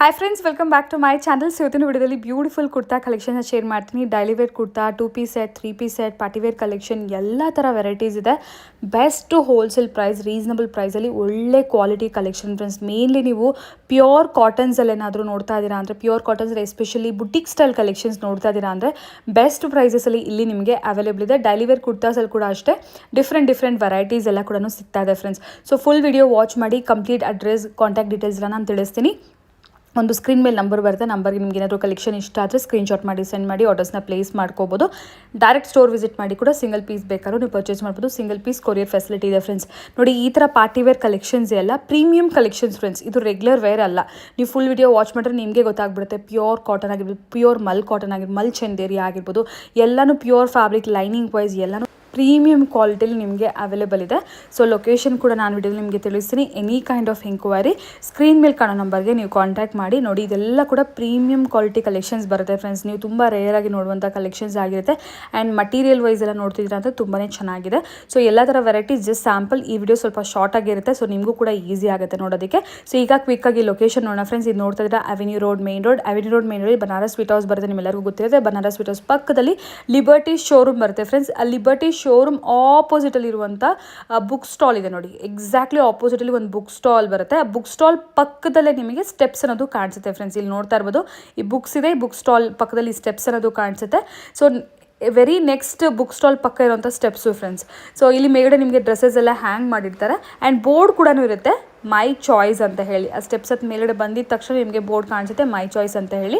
Hi friends, welcome back to my channel. ಇವತ್ತಿನ ವಿಡಿಯೋದಲ್ಲಿ beautiful kurta collection share ಮಾಡ್ತೀನಿ. Daily wear kurta, 2 piece set, 3 piece set, party wear collection ಎಲ್ಲ ಥರ varieties ಇದೆ. Best wholesale price, reasonable ಪ್ರೈಸಲ್ಲಿ ಒಳ್ಳೆ ಕ್ವಾಲಿಟಿ ಕಲೆಕ್ಷನ್ ಫ್ರೆಂಡ್ಸ್. ಮೇನ್ಲಿ ನೀವು pure ಕಾಟನ್ಸಲ್ಲಿ ಏನಾದರೂ ನೋಡ್ತಾ ಇದ್ದೀರಾ ಅಂದರೆ, pure cottons especially boutique style collections ನೋಡ್ತಾ ಇದ್ದೀರಾ ಅಂದರೆ ಬೆಸ್ಟ್ ಪ್ರೈಸಸಲ್ಲಿ ಇಲ್ಲಿ ನಿಮಗೆ ಅವೈಲೇಬಲ್ ಇದೆ. ಡೈಲಿ ವೇರ್ ಕುರ್ತಾಸಲ್ಲಿ ಕೂಡ ಅಷ್ಟೇ ಡಿಫ್ರೆಂಟ್ ವೆರೈಟೀಸ್ ಎಲ್ಲ ಕೂಡ ಸಿಗ್ತಾ ಇದೆ friends. So full video watch ಮಾಡಿ, ಕಂಪ್ಲೀಟ್ ಅಡ್ರೆಸ್, ಕಾಂಟ್ಯಾಕ್ಟ್ ಡೀಟೇಲ್ಸ್ ಎಲ್ಲ ನಾನು ತಿಳಿಸ್ತೀನಿ. ಒಂದು ಸ್ಕ್ರೀನ್ ಮೇಲೆ ನಂಬರ್ ಬರುತ್ತೆ. ನಂಬರ್ಗೆ ನಿಮ್ಗೆ ಏನಾದರೂ ಕಲೆಕ್ಷನ್ ಇಷ್ಟ ಆದರೆ ಸ್ಕ್ರೀನ್ಶಾಟ್ ಮಾಡಿ ಸೆಂಡ್ ಮಾಡಿ ಆರ್ಡರ್ಸ್ನ ಪ್ಲೇಸ್ ಮಾಡ್ಕೋಬೋದು. ಡೈರೆಕ್ಟ್ ಸ್ಟೋರ್ ವಿಸಿಟ್ ಮಾಡಿ ಕೂಡ ಸಿಂಗಲ್ ಪೀಸ್ ಬೇಕಾದ್ರೂ ನೀವು ಪರ್ಚೇಸ್ ಮಾಡ್ಬೋದು. ಸಿಂಗಲ್ ಪೀಸ್ ಕೊರಿಯರ್ ಫೆಸಿಲಿಟಿ ಇದೆ ಫ್ರೆಂಡ್ಸ್. ನೋಡಿ, ಈ ಥರ ಪಾರ್ಟಿ ವೇರ್ ಕಲೆಕ್ಷನ್ಸ್ ಎಲ್ಲ ಪ್ರೀಮಿಯಂ ಕಲೆಕ್ಷನ್ಸ್ ಫ್ರೆಂಡ್ಸ್. ಇದು ರೆಗ್ಯುಲರ್ ವೇರ್ ಅಲ್ಲ. ನೀವು ಫುಲ್ ವಿಡಿಯೋ ವಾಚ್ ಮಾಡಿದ್ರೆ ನಿಮಗೆ ಗೊತ್ತಾಗ್ಬಿಡುತ್ತೆ. ಪ್ಯೂರ್ ಕಾಟನ್ ಆಗಿರ್ಬೋದು, ಪ್ಯೂರ್ ಮಲ್ ಕಾಟನ್ ಆಗಿರ್ಬೋದು, ಮಲ್ ಚಂದೇರಿ ಆಗಿರ್ಬೋದು, ಎಲ್ಲನೂ ಪ್ಯೂರ್ ಫ್ಯಾಬ್ರಿಕ್, ಲೈನಿಂಗ್ ವೈಸ್ ಎಲ್ಲನೂ ಪ್ರೀಮಿಯಂ ಕ್ವಾಲಿಟಿಲಿ ನಿಮಗೆ ಅವೈಲೇಬಲ್ ಇದೆ. ಸೊ ಲೊಕೇಶನ್ ಕೂಡ ನಾನು ವಿಡಿಯೋದಲ್ಲಿ ನಿಮಗೆ ತಿಳಿಸ್ತೀನಿ. Any kind of enquiry screen ಮೇಲೆ ಕಾಣೋ ನಂಬರ್ಗೆ ನೀವು ಕಾಂಟ್ಯಾಕ್ಟ್ ಮಾಡಿ. ನೋಡಿ, ಇದೆಲ್ಲ ಕೂಡ ಪ್ರೀಮಿಯಂ ಕ್ವಾಲಿಟಿ ಕಲೆಕ್ಷನ್ಸ್ ಬರುತ್ತೆ ಫ್ರೆಂಡ್ಸ್. ನೀವು ತುಂಬ ರೇರಾಗಿ ನೋಡುವಂಥ ಕಲೆಕ್ಷನ್ಸ್ ಆಗಿರುತ್ತೆ. ಆ್ಯಂಡ್ ಮಟೀರಿಯಲ್ ವೈಸ್ ಎಲ್ಲ ನೋಡ್ತಿದ್ದೀರಾ ಅಂತ ತುಂಬಾ ಚೆನ್ನಾಗಿದೆ. ಸೊ ಎಲ್ಲ ಥರ ವೆರೈಟೀಸ್ ಜಸ್ಟ್ ಸ್ಯಾಂಪಲ್. ಈ ವಿಡಿಯೋ ಸ್ವಲ್ಪ ಶಾರ್ಟ್ ಆಗಿರುತ್ತೆ, ಸೊ ನಿಮಗೂ ಕೂಡ ಈಸಿ ಆಗುತ್ತೆ ನೋಡೋದಕ್ಕೆ. ಸೊ ಈಗ ಕ್ವಿಕ್ಕಾಗಿ ಲೊಕೇಶನ್ ನೋಡೋಣ ಫ್ರೆಂಡ್ಸ್. ಇದು ನೋಡ್ತಾ ಇದ್ದೀರಾ avenue road main road. Avenue road main road Banaras sweet house ಬರುತ್ತೆ. ನಿಮ್ಮೆಲ್ಲರಿಗೂ ಗೊತ್ತಿರುತ್ತೆ. ಬನಾರಸ್ ಸ್ವೀಟ್ ಹೌಸ್ ಪಕ್ಕದಲ್ಲಿ ಲಿಬರ್ಟಿ ಶೋರೂಮ್ ಬರುತ್ತೆ ಫ್ರೆಂಡ್ಸ್. ಆ ಲಿಬರ್ಟಿ ಶೋರೂಮ್ ಆಪೋಸಿಟಲ್ಲಿ ಇರುವಂಥ ಬುಕ್ ಸ್ಟಾಲ್ ಇದೆ ನೋಡಿ. ಎಕ್ಸಾಕ್ಟ್ಲಿ ಆಪೋಸಿಟಲ್ಲಿ ಒಂದು ಬುಕ್ ಸ್ಟಾಲ್ ಬರುತ್ತೆ. ಆ ಬುಕ್ ಸ್ಟಾಲ್ ಪಕ್ಕದಲ್ಲೇ ನಿಮಗೆ ಸ್ಟೆಪ್ಸ್ ಅನ್ನೋದು ಕಾಣಿಸುತ್ತೆ ಫ್ರೆಂಡ್ಸ್. ಇಲ್ಲಿ ನೋಡ್ತಾ ಇರ್ಬೋದು, ಈ ಬುಕ್ಸ್ ಇದೆ. ಈ ಬುಕ್ ಸ್ಟಾಲ್ ಪಕ್ಕದಲ್ಲಿ ಸ್ಟೆಪ್ಸ್ ಅನ್ನೋದು ಕಾಣಿಸುತ್ತೆ. So very next book stall ಪಕ್ಕ ಇರುವಂಥ ಸ್ಟೆಪ್ಸು ಫ್ರೆಂಡ್ಸ್. ಸೊ ಇಲ್ಲಿ ಮೇಲ್ಗಡೆ ನಿಮಗೆ ಡ್ರೆಸ್ಸಸ್ ಎಲ್ಲ ಹ್ಯಾಂಗ್ ಮಾಡಿರ್ತಾರೆ. ಆ್ಯಂಡ್ ಬೋರ್ಡ್ ಕೂಡ ಇರುತ್ತೆ, ಮೈ ಚಾಯ್ಸ್ ಅಂತ ಹೇಳಿ. ಆ ಸ್ಟೆಪ್ಸ್ ಹತ್ತು ಮೇಲ್ಗಡೆ ಬಂದಿದ್ದ ತಕ್ಷಣ ನಿಮಗೆ ಬೋರ್ಡ್ ಕಾಣಿಸುತ್ತೆ, ಮೈ ಚಾಯ್ಸ್ ಅಂತ ಹೇಳಿ.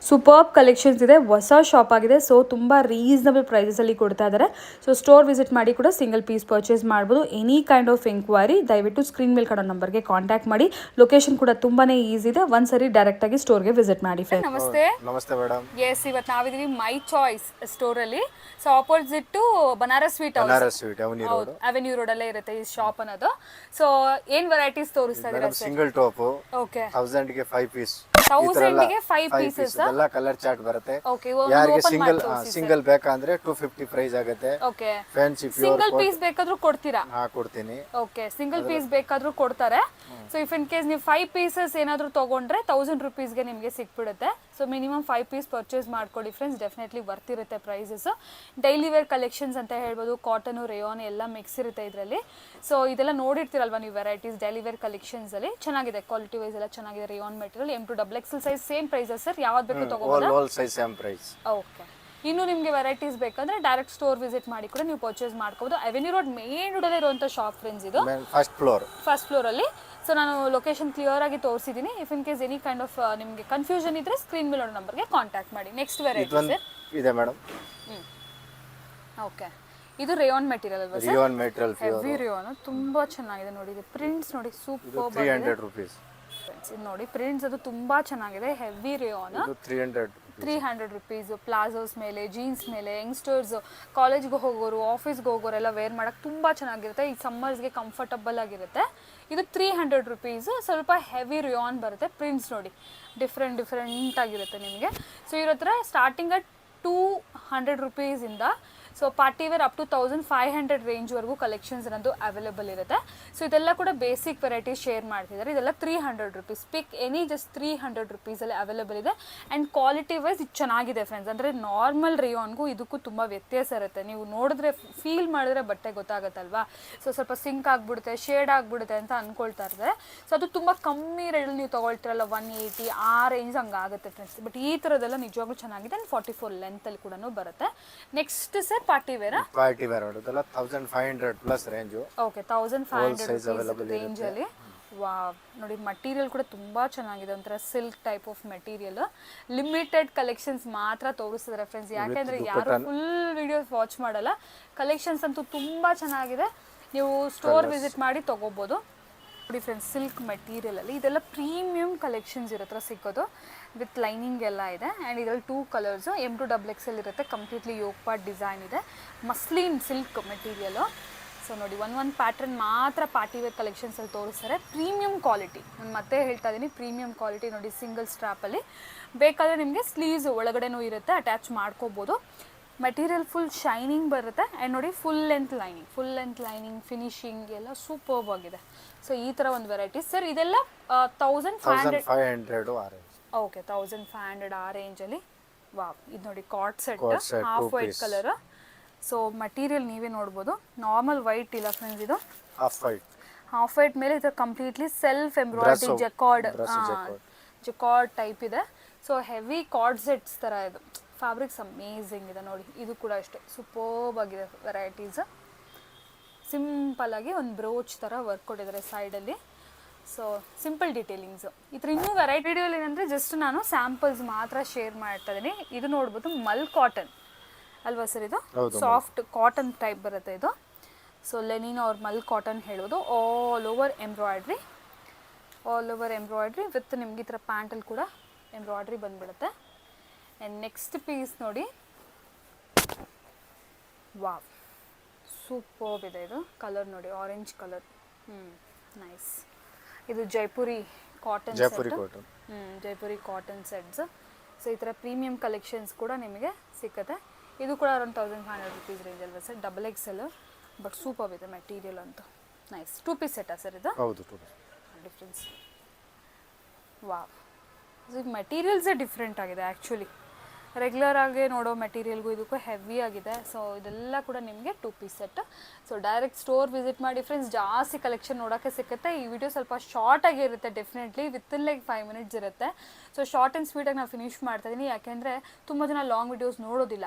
ಸೂಪರ್ಬ್ ಕಲೆಕ್ಷನ್ಸ್ ಇದೆ, ಹೊಸ ಶಾಪ್ ಆಗಿದೆ. ಸೊ ತುಂಬ ರೀಸನಬಲ್ ಪ್ರೈಸಸಲ್ಲಿ ಕೊಡ್ತಾ ಇದ್ದಾರೆ. ಸೊ ಸ್ಟೋರ್ ವಿಸಿಟ್ ಮಾಡಿ ಕೂಡ ಸಿಂಗಲ್ ಪೀಸ್ ಪರ್ಚೇಸ್ ಮಾಡ್ಬೋದು. ಎನಿ ಕೈಂಡ್ ಆಫ್ ಎಂಕ್ವೈರಿ ದಯವಿಟ್ಟು ಸ್ಕ್ರೀನ್ ಮೇಲೆ ಕಾಣೋ ನಂಬರ್ಗೆ ಕಾಂಟ್ಯಾಕ್ಟ್ ಮಾಡಿ. ಲೊಕೇಶನ್ ಕೂಡ ತುಂಬಾ ಈಸಿ ಇದೆ. ಒಂದ್ಸರಿ ಡೈರೆಕ್ಟಾಗಿ ಸ್ಟೋರ್ಗೆ ವಿಸಿಟ್ ಮಾಡಿ ಫ್ರೆಂಡ್. ನಮಸ್ತೆ. ನಮಸ್ತೆ ಮೇಡಮ್. ಎಸ್, ಇವತ್ತು ನಾವಿದ್ದೀವಿ ಮೈ ಚಾಯ್ಸ್ ಸ್ಟೋರಲ್ಲಿ. So opposite to Banaras sweet house, avenue road ಅಲ್ಲೇ ಇರುತ್ತೆ ಈ ಶಾಪ್ ಅನ್ನೋದು. ಸೊ ಏನ್ ವೆರೈಟೀಸ್ ತೋರಿಸ್ತಾ ಇದ್ದೀರಾ? ಸಿಂಗಲ್ ಟಾಪ್ ಓಕೆ, 1000 ಗೆ 5 ಪೀಸ್. 1000 ಗೆ 5 ಪೀಸಸ್ ಎಲ್ಲ ಕಲರ್ ಚಾರ್ಟ್ ಬರುತ್ತೆ. ಓಕೆ, ಯಾರಿಗೆ ಸಿಂಗಲ್ ಬೇಕಂದ್ರೆ 250 ಪ್ರೈಸ್ ಆಗುತ್ತೆ. Okay, fancy pure single piece ಬೇಕಾದ್ರೂ ಕೊಡ್ತೀರಾ? ಕೊಡ್ತೀನಿ. ಓಕೆ, ಸಿಂಗಲ್ ಪೀಸ್ ಬೇಕಾದ್ರೂ ಕೊಡ್ತಾರೆ. ಸೊ ಇಫ್ ಇನ್ ಕೇಸ್ ನೀವು 5 ಪೀಸಸ್ ಏನಾದರೂ ತಗೊಂಡ್ರೆ 1000 ರುಪೀಸ್ಗೆ ನಿಮಗೆ ಸಿಕ್ಬಿಡುತ್ತೆ. ಸೊ ಮಿನಿಮಮ್ 5 ಪೀಸ್ ಪರ್ಚೇಸ್ ಮಾಡ್ಕೊಳ್ಳಿ ಫ್ರೆಂಡ್ಸ್. ಡೆಫಿನೆಟ್ಲಿ ವರ್ತ್ ಇರುತ್ತೆ ಪ್ರೈಸಸ್. ಡೈಲಿ ವೇರ್ ಕಲೆಕ್ಷನ್ಸ್ ಅಂತ ಹೇಳ್ಬೋದು. ಕಾಟನ್, ರೇಯಾನ್ ಎಲ್ಲ ಮಿಕ್ಸ್ ಇರುತ್ತೆ ಇದರಲ್ಲಿ. ಸೊ ಇದೆಲ್ಲ ನೋಡಿರ್ತೀರಲ್ವಾ ನೀವು ವೆರೈಟೀಸ್. ಡೈಲಿ ವೇರ್ ಕಲೆಕ್ಷನ್ಸ್ ಅಲ್ಲಿ ಚೆನ್ನಾಗಿದೆ, ಕ್ವಾಲಿಟಿ ವೈಸ್ ಎಲ್ಲ ಚೆನ್ನಾಗಿದೆ. Rayon material, M2XXL size same prices sir. ಯಾವ್ದು ಬೇಕು ತಗೋಬಹುದು? All size same price. Okay, ಇನ್ನು ನಿಮಗೆ ವೆರೈಟೀಸ್ ಬೇಕಂದ್ರೆ ಡೈರೆಕ್ಟ್ ಸ್ಟೋರ್ ವಿಸಿಟ್ ಮಾಡಿ ಕೂಡ ನೀವು ಪರ್ಚೇಸ್ ಮಾಡ್ಕೋಬಹುದು. ಅವೆನ್ಯೂ ರೋಡ್ ಮೇನ್ ರೋಡ್ ಅಲ್ಲಿ ಇರುವಂತ ಶಾಪ್ ಫ್ರೆಂಡ್ಸ್ ಇದು. ಫಸ್ಟ್ ಫ್ಲೋರ್ ಅಲ್ಲಿ. ಸೊ ನಾನು ಲೊಕೇಶನ್ ಕ್ಲಿಯರ್ ಆಗಿ ತೋರಿಸಿದ್ದೀನಿ. If in case any kind of ನಿಮಗೆ ಕನ್ಫ್ಯೂಷನ್ ಇದ್ರೆ ಸ್ಕ್ರೀನ್ ಮೇಲೆ ನಂಬರ್ಗೆ ಕಾಂಟ್ಯಾಕ್ಟ್ ಮಾಡಿ. ನೆಕ್ಸ್ಟ್ ವೆರೈಟಿ ಇದೆ ಮೇಡಮ್. ಓಕೆ, ಇದು ರೇಯಾನ್ ಮೆಟೀರಿಯಲ್ ಅಲ್ವಾ sir? Rayon material, heavy rayon, ತುಂಬಾ ಚೆನ್ನಾಗಿದೆ ನೋಡಿ. ಇದು ಪ್ರಿಂಟ್ಸ್ ನೋಡಿ, ಸೂಪರ್. 300 ರೂಪೀಸ್. ಇದು ನೋಡಿ ಪ್ರಿಂಟ್ಸ್, ಅದು ತುಂಬಾ ಚೆನ್ನಾಗಿದೆ. Heavy rayon, 300 rupees. ಪ್ಲಾಜೋಸ್ ಮೇಲೆ, ಜೀನ್ಸ್ ಮೇಲೆ, ಯಂಗ್ಸ್ಟರ್ಸ್, ಕಾಲೇಜ್ಗೆ ಹೋಗೋರು, ಆಫೀಸ್ಗೆ ಹೋಗೋರೆಲ್ಲ ವೇರ್ ಮಾಡೋಕ್ಕೆ ತುಂಬ ಚೆನ್ನಾಗಿರುತ್ತೆ. ಈ ಸಮ್ಮರ್ಸ್ಗೆ ಕಂಫರ್ಟಬಲ್ ಆಗಿರುತ್ತೆ. ಇದು 300 ರುಪೀಸ್. ಸ್ವಲ್ಪ ಹೆವಿ ರೇಯಾನ್ ಬರುತ್ತೆ. ಪ್ರಿಂಟ್ಸ್ ನೋಡಿ ಡಿಫ್ರೆಂಟ್ ಆಗಿರುತ್ತೆ ನಿಮಗೆ. ಸೊ ಇರೋ ಹತ್ರ ಸ್ಟಾರ್ಟಿಂಗ್ ಅಟ್ 200 ರುಪೀಸಿಂದ so party wear up to 1500 ರೇಂಜ್ವರೆಗೂ ಕಲೆಕ್ಷನ್ಸ್ ಅನ್ನೋದು ಅವೈಲೇಬಲ್ ಇರುತ್ತೆ. ಸೊ ಇದೆಲ್ಲ ಕೂಡ ಬೇಸಿಕ್ ವೆರೈಟೀಸ್ ಶೇರ್ ಮಾಡ್ತಿದ್ದಾರೆ. ಇದೆಲ್ಲ 300 ರುಪೀಸ್. ಪಿಕ್ ಎನಿ ಜಸ್ಟ್ 300 ರುಪೀಸಲ್ಲಿ ಅವೈಲೇಬಲ್ ಇದೆ. ಆ್ಯಂಡ್ ಕ್ವಾಲಿಟಿ ವೈಸ್ ಇದು ಚೆನ್ನಾಗಿದೆ ಫ್ರೆಂಡ್ಸ್. ಅಂದರೆ ನಾರ್ಮಲ್ ರೇಯಾನ್ಗೂ ಇದಕ್ಕೂ ತುಂಬ ವ್ಯತ್ಯಾಸ ಇರುತ್ತೆ. ನೀವು ನೋಡಿದ್ರೆ, ಫೀಲ್ ಮಾಡಿದ್ರೆ ಬಟ್ಟೆ ಗೊತ್ತಾಗುತ್ತಲ್ವಾ. ಸೊ ಸ್ವಲ್ಪ ಸಿಂಕ್ ಆಗಿಬಿಡುತ್ತೆ, ಶೇಡ್ ಆಗಿಬಿಡುತ್ತೆ ಅಂತ ಅಂದ್ಕೊಳ್ತಾ ಇರ್ತಾರೆ. ಸೊ ಅದು ತುಂಬ ಕಮ್ಮಿ ರೇಟಲ್ಲಿ ನೀವು ತೊಗೊಳ್ತಿರಲ್ಲ, 180 ಆ ರೇಂಜ್ ಹಂಗೆ ಆಗುತ್ತೆ ಫ್ರೆಂಡ್ಸ್. ಬಟ್ ಈ ಥರದ್ದೆಲ್ಲ ನಿಜವಾಗ್ಲೂ ಚೆನ್ನಾಗಿದೆ. ಆ್ಯಂಡ್ 44 ಲೆಂತಲ್ಲಿ ಕೂಡ ಬರುತ್ತೆ. ನೆಕ್ಸ್ಟ್ ಸರ್ ಪಾರ್ಟಿ ವೇರ್ ಅದೆಲ್ಲ 1500 ಪ್ಲಸ್ ರೇಂಜ್. ಓಕೆ, 1500 ರೇಂಜ್ ಅಲ್ಲಿ. ವಾವ್, ನೋಡಿ ಮಟೀರಿಯಲ್ ಕೂಡ ತುಂಬಾ ಚೆನ್ನಾಗಿದೆ. ಒಂಥರ silk type of material. Limited collections ಮಾತ್ರ ತೋರಿಸಿದ್ರೆ ಫ್ರೆಂಡ್ಸ್, ಯಾಕೆಂದ್ರೆ ಯಾರು ಫುಲ್ ವಿಡಿಯೋಸ್ ವಾಚ್ ಮಾಡಲ್ಲ. ಕಲೆಕ್ಷನ್ಸ್ ಅಂತೂ ತುಂಬಾ ಚೆನ್ನಾಗಿದೆ. ನೀವು ಸ್ಟೋರ್ ವಿಸಿಟ್ ಮಾಡಿ ತಗೋಬಹುದು. ನೋಡಿ ಫ್ರೆಂಡ್ಸ್, ಸಿಲ್ಕ್ ಮೆಟೀರಿಯಲ್ ಅಲ್ಲಿ ಇದೆಲ್ಲ ಪ್ರೀಮಿಯಂ ಕಲೆಕ್ಷನ್ಸ್ ಇರೋ ಸಿಗೋದು. ವಿತ್ ಲೈನಿಂಗ್ ಎಲ್ಲ ಇದೆ. ಆ್ಯಂಡ್ ಇದರಲ್ಲಿ 2 ಕಲರ್ಸು. M2XXL ಇರುತ್ತೆ. ಕಂಪ್ಲೀಟ್ಲಿ ಯೋಗ್ ಪಾರ್ಟ್ ಡಿಸೈನ್ ಇದೆ. Muslin silk material. ಸೊ ನೋಡಿ, ಒಂದು ಪ್ಯಾಟ್ರನ್ ಮಾತ್ರ ಪಾರ್ಟಿ ವೇರ್ ಕಲೆಕ್ಷನ್ಸಲ್ಲಿ ತೋರಿಸ್ತಾರೆ. ಪ್ರೀಮಿಯಂ ಕ್ವಾಲಿಟಿ, ನಾನು ಮತ್ತೆ ಹೇಳ್ತಾ ಇದ್ದೀನಿ, ಪ್ರೀಮಿಯಂ ಕ್ವಾಲಿಟಿ. ನೋಡಿ ಸಿಂಗಲ್ ಸ್ಟ್ರಾಪಲ್ಲಿ ಬೇಕಾದರೆ ನಿಮಗೆ ಸ್ಲೀವ್ಸ್ ಒಳಗಡೆನೂ ಇರುತ್ತೆ, ಅಟ್ಯಾಚ್ ಮಾಡ್ಕೋಬೋದು. ಮೆಟೀರಿಯಲ್ ಫುಲ್ ಶೈನಿಂಗ್ ಬರುತ್ತೆ. ಆ್ಯಂಡ್ ನೋಡಿ ಫುಲ್ ಲೆಂತ್ ಲೈನಿಂಗ್ ಫಿನಿಶಿಂಗ್ ಎಲ್ಲ ಸೂಪರ್ಬ್ ಆಗಿದೆ. ಸೊ ಈ ಥರ ಒಂದು ವೆರೈಟೀಸ್ ಸರ್. ಇದೆಲ್ಲ 1500 ಓಕೆ 1500 ಆ ರೇಂಜಲ್ಲಿ. ವಾವ್, ಇದು ನೋಡಿ ಕಾಟ್ set Quad set, half two white piece. Colour. So material ನೀವೇ ನೋಡ್ಬೋದು, ನಾರ್ಮಲ್ ವೈಟ್ ಇಲ್ಲ ಫ್ರೆಂಡ್ಸ್, ಇದು ಹಾಫ್ ವೈಟ್. ಹಾಫ್ ವೈಟ್ ಮೇಲೆ ಇದು completely self embroidery Brasso. Jacquard Brasso jacquard. Jacquard type ಇದೆ. ಸೊ ಹೆವಿ ಕಾರ್ಡ್ ಸೆಟ್ಸ್ ಥರ ಇದು. ಫ್ಯಾಬ್ರಿಕ್ಸ್ ಅಮೇಝಿಂಗ್ ಇದೆ ನೋಡಿ. ಇದು ಕೂಡ ಅಷ್ಟೇ ಸೂಪರ್ಬ್ ಆಗಿದೆ ವೆರೈಟೀಸ್. ಸಿಂಪಲ್ ಆಗಿ ಒಂದು ಬ್ರೋಚ್ ಥರ ವರ್ಕ್ ಕೊಟ್ಟಿದ್ದಾರೆ ಸೈಡಲ್ಲಿ. So simple detailings. ಇದ್ರ ಇನ್ನೂ ವೆರೈಟಿ ವಿಡಿಯೋಲಿ ಏನಂದರೆ ಜಸ್ಟ್ ನಾನು ಸ್ಯಾಂಪಲ್ಸ್ ಮಾತ್ರ ಶೇರ್ ಮಾಡ್ತಾ ಇದ್ದೀನಿ. ಇದು ನೋಡ್ಬೋದು ಮಲ್ ಕಾಟನ್ ಅಲ್ವಾ ಸರ್? ಇದು ಸಾಫ್ಟ್ ಕಾಟನ್ ಟೈಪ್ ಬರುತ್ತೆ ಇದು. ಸೊ ಲೆನಿನ್ ಅವ್ರ ಮಲ್ ಕಾಟನ್ ಹೇಳೋದು. ಆಲ್ ಓವರ್ ಎಂಬ್ರಾಯ್ಡ್ರಿ ವಿತ್ ನಿಮ್ಗೆ ಈ ಥರ ಪ್ಯಾಂಟಲ್ಲಿ ಕೂಡ ಎಂಬ್ರಾಯ್ಡ್ರಿ ಬಂದುಬಿಡುತ್ತೆ. ಆ್ಯಂಡ್ ನೆಕ್ಸ್ಟ್ ಪೀಸ್ ನೋಡಿ, ವಾವ್ ಸೂಪರ್ಬ್ ಇದೆ ಇದು. ಕಲರ್ ನೋಡಿ, ಆರೆಂಜ್ ಕಲರ್. ನೈಸ್. ಇದು Jaipuri cotton Jaipuri cotton sets. So ಈ ಥರ ಪ್ರೀಮಿಯಂ ಕಲೆಕ್ಷನ್ಸ್ ಕೂಡ ನಿಮಗೆ ಸಿಕ್ಕತ್ತೆ. ಇದು ಕೂಡ ಅರೌಂಡ್ 1500 ರುಪೀಸ್ ರೇಂಜ್ ಅಲ್ವಾ sir? Double XL, but super ಇದೆ ಮೆಟೀರಿಯಲ್ ಅಂತ. ನೈಸ್. 2 ಪೀಸ್ ಸೆಟ್ಟಾ ಸರ್ ಇದು? ಹೌದು, 2 ಪೀಸ್. ಡಿಫ್ರೆನ್ಸ್. ವಾವ್, ಇದು ಮೆಟೀರಿಯಲ್ಸೇ ಡಿಫ್ರೆಂಟ್ ಆಗಿದೆ ಆ್ಯಕ್ಚುಲಿ. ರೆಗ್ಯುಲರ್ ಆಗಿ ನೋಡೋ ಮೆಟೀರಿಯಲ್ಗೂ ಇದಕ್ಕೂ ಹೆವಿ ಆಗಿದೆ. ಸೊ ಇದೆಲ್ಲ ಕೂಡ ನಿಮಗೆ 2 piece set. So direct store visit ಮಾಡಿ ಫ್ರೆಂಡ್ಸ್, ಜಾಸ್ತಿ ಕಲೆಕ್ಷನ್ ನೋಡೋಕ್ಕೆ ಸಿಗುತ್ತೆ. ಈ ವಿಡಿಯೋ ಸ್ವಲ್ಪ ಶಾರ್ಟ್ ಆಗಿರುತ್ತೆ, ಡೆಫಿನೆಟ್ಲಿ ವಿತಿನ್ ಲೈಕ್ 5 ಮಿನಿಟ್ಸ್ ಇರುತ್ತೆ. ಸೊ ಶಾರ್ಟ್ ಆ್ಯಂಡ್ ಸ್ವೀಟಾಗಿ ನಾನು ಫಿನಿಶ್ ಮಾಡ್ತಾ ಇದ್ದೀನಿ, ಯಾಕೆಂದರೆ ತುಂಬ ಜನ ಲಾಂಗ್ ವಿಡಿಯೋಸ್ ನೋಡೋದಿಲ್ಲ,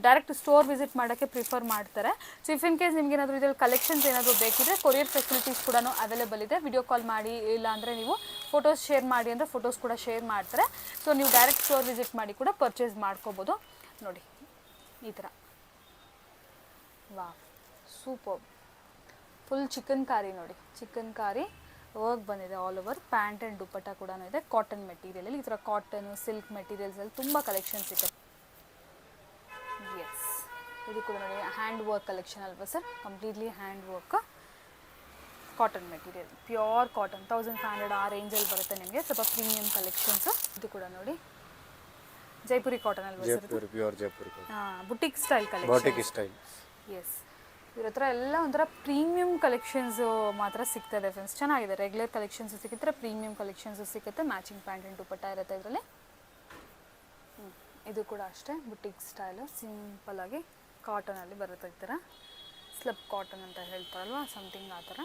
ಡೈರೆಕ್ಟ್ ಸ್ಟೋರ್ ವಿಸಿಟ್ ಮಾಡೋಕ್ಕೆ ಪ್ರಿಫರ್ ಮಾಡ್ತಾರೆ. ಸೊ ಇಫ್ ಇನ್ ಕೇಸ್ ನಿಮ್ಗೆ ಏನಾದರೂ ಇದರಲ್ಲಿ ಕಲೆಕ್ಷನ್ಸ್ ಏನಾದರೂ ಬೇಕಿದ್ರೆ ಕೊರಿಯರ್ ಫೆಸಿಲಿಟೀಸ್ ಕೂಡ ಅವೈಲೇಬಲ್ ಇದೆ. ವಿಡಿಯೋ ಕಾಲ್ ಮಾಡಿ, ಇಲ್ಲ ಅಂದರೆ ನೀವು ಫೋಟೋಸ್ ಶೇರ್ ಮಾಡಿ ಅಂದರೆ ಫೋಟೋಸ್ ಕೂಡ ಶೇರ್ ಮಾಡ್ತಾರೆ. ಸೊ ನೀವು ಡೈರೆಕ್ಟ್ ಸ್ಟೋರ್ ವಿಸಿಟ್ ಮಾಡಿ ಕೂಡ ಪರ್ಚೇಸ್ ಮಾಡ್ಕೋಬೋದು. ನೋಡಿ ಈ ಥರ. Wow, super. ಫುಲ್ ಚಿಕನ್ ಕಾರಿ ನೋಡಿ, ಚಿಕನ್ ಕಾರಿ ವರ್ಕ್ ಬಂದಿದೆ ಆಲ್ ಓವರ್. ಪ್ಯಾಂಟ್ ಆ್ಯಂಡ್ ದುಪ್ಪಟ್ಟ ಕೂಡ ಇದೆ ಕಾಟನ್ ಮೆಟೀರಿಯಲಲ್ಲಿ. ಈ ಥರ ಕಾಟನ್ ಸಿಲ್ಕ್ ಮೆಟೀರಿಯಲ್ಸಲ್ಲಿ ತುಂಬ ಕಲೆಕ್ಷನ್ಸ್ ಇದೆ. ಎಸ್, ಇದು ಕೂಡ ನೋಡಿ ಹ್ಯಾಂಡ್ ವರ್ಕ್ ಕಲೆಕ್ಷನ್ ಅಲ್ವಾ sir? Completely hand work cotton material, pure cotton. 1500 ಆ ರೇಂಜಲ್ಲಿ ಬರುತ್ತೆ ನಿಮಗೆ. ಸ್ವಲ್ಪ ಪ್ರೀಮಿಯಂ ಕಲೆಕ್ಷನ್ಸು. ಇದು ಕೂಡ ನೋಡಿ ಜೈಪುರಿ ಕಾಟನ್ ಅಲ್ವಾ sir? Pure Jaipuri cotton. Boutique style collection. Batik style. Yes, ಇವ್ರ ಹತ್ರ ಎಲ್ಲ ಒಂಥರ ಪ್ರೀಮಿಯಂ ಕಲೆಕ್ಷನ್ಸು ಮಾತ್ರ ಸಿಗ್ತದೆ ಫ್ರೆಂಡ್ಸ್. ಚೆನ್ನಾಗಿದೆ. ರೆಗ್ಯುಲರ್ ಕಲೆಕ್ಷನ್ಸು ಸಿಗುತ್ತೆ, ಪ್ರೀಮಿಯಂ ಕಲೆಕ್ಷನ್ಸು ಸಿಗುತ್ತೆ. ಮ್ಯಾಚಿಂಗ್ ಪ್ಯಾಂಟ್ ಆ್ಯಂಡ್ ದುಪ್ಪಟ್ಟ ಇರುತ್ತೆ ಇದರಲ್ಲಿ. ಇದು ಕೂಡ ಅಷ್ಟೇ ಬುಟಿಕ್ ಸ್ಟೈಲು, ಸಿಂಪಲ್ಲಾಗಿ ಕಾಟನಲ್ಲಿ ಬರುತ್ತೆ. ಈ ಥರ ಸ್ಲಬ್ ಕಾಟನ್ ಅಂತ ಹೇಳ್ತಾರಲ್ವ, ಸಮಥಿಂಗ್ ಆ ಥರ.